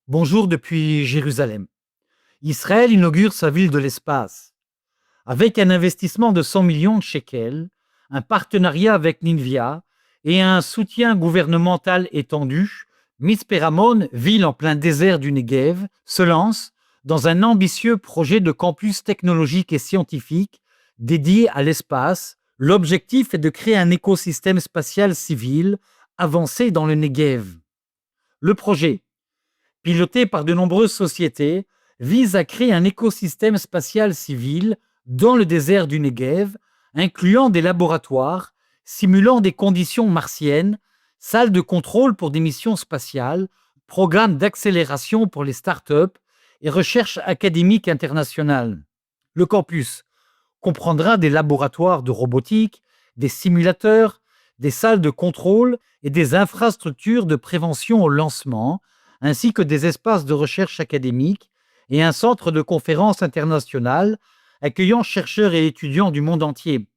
Bonjour depuis Jérusalem. Israël inaugure sa ville de l'espace. Avec un investissement de 100 millions de shekels, un partenariat avec Ninvia et un soutien gouvernemental étendu, Mitzpe Ramon, ville en plein désert du Negev, se lance dans un ambitieux projet de campus technologique et scientifique dédié à l'espace. L'objectif est de créer un écosystème spatial civil avancé dans le Negev. Le projet, piloté par de nombreuses sociétés, vise à créer un écosystème spatial civil dans le désert du Negev, incluant des laboratoires simulant des conditions martiennes, salles de contrôle pour des missions spatiales, programmes d'accélération pour les startups et recherche académique internationale. Le campus comprendra des laboratoires de robotique, des simulateurs, des salles de contrôle et des infrastructures de prévention au lancement, ainsi que des espaces de recherche académique et un centre de conférences internationales accueillant chercheurs et étudiants du monde entier.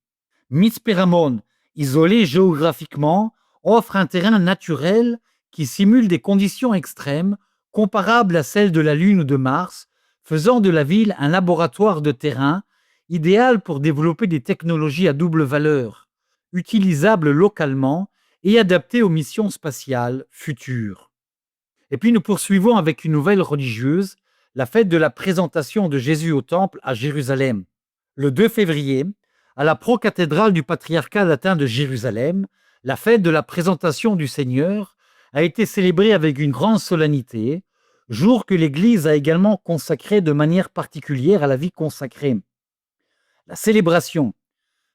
Mitzpe Ramon, isolé géographiquement, offre un terrain naturel qui simule des conditions extrêmes comparables à celles de la Lune ou de Mars, faisant de la ville un laboratoire de terrain idéal pour développer des technologies à double valeur, utilisables localement et adaptées aux missions spatiales futures. Et puis nous poursuivons avec une nouvelle religieuse, la fête de la présentation de Jésus au Temple à Jérusalem. Le 2 février, à la procathédrale du patriarcat latin de Jérusalem, la fête de la présentation du Seigneur a été célébrée avec une grande solennité, jour que l'Église a également consacré de manière particulière à la vie consacrée. La célébration,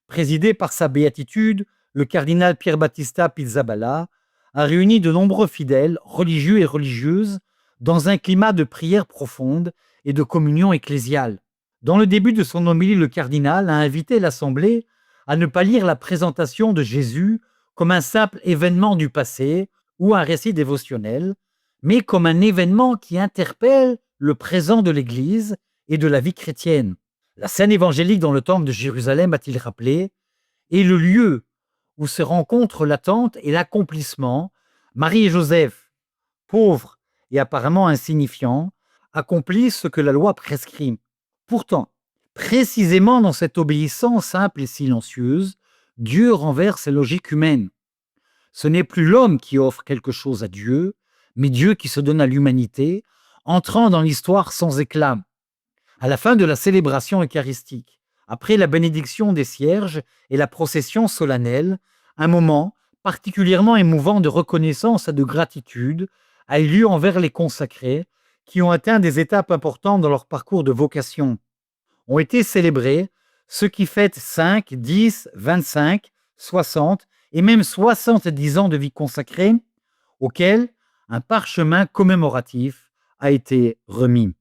présidée par sa béatitude, le cardinal Pier Battista Pizzaballa, a réuni de nombreux fidèles, religieux et religieuses, dans un climat de prière profonde et de communion ecclésiale. Dans le début de son homélie, le cardinal a invité l'Assemblée à ne pas lire la présentation de Jésus comme un simple événement du passé ou un récit dévotionnel, mais comme un événement qui interpelle le présent de l'Église et de la vie chrétienne. La scène évangélique dans le temple de Jérusalem, a-t-il rappelé, est le lieu où se rencontrent l'attente et l'accomplissement. Marie et Joseph, pauvres et apparemment insignifiants, accomplissent ce que la loi prescrit. Pourtant, précisément dans cette obéissance simple et silencieuse, Dieu renverse ses logiques humaines. Ce n'est plus l'homme qui offre quelque chose à Dieu, mais Dieu qui se donne à l'humanité, entrant dans l'histoire sans éclat. À la fin de la célébration eucharistique, après la bénédiction des cierges et la procession solennelle, un moment particulièrement émouvant de reconnaissance et de gratitude a eu lieu envers les consacrés qui ont atteint des étapes importantes dans leur parcours de vocation. Ont été célébrés ceux qui fêtent 5, 10, 25, 60 et même 70 ans de vie consacrée, auxquels un parchemin commémoratif a été remis.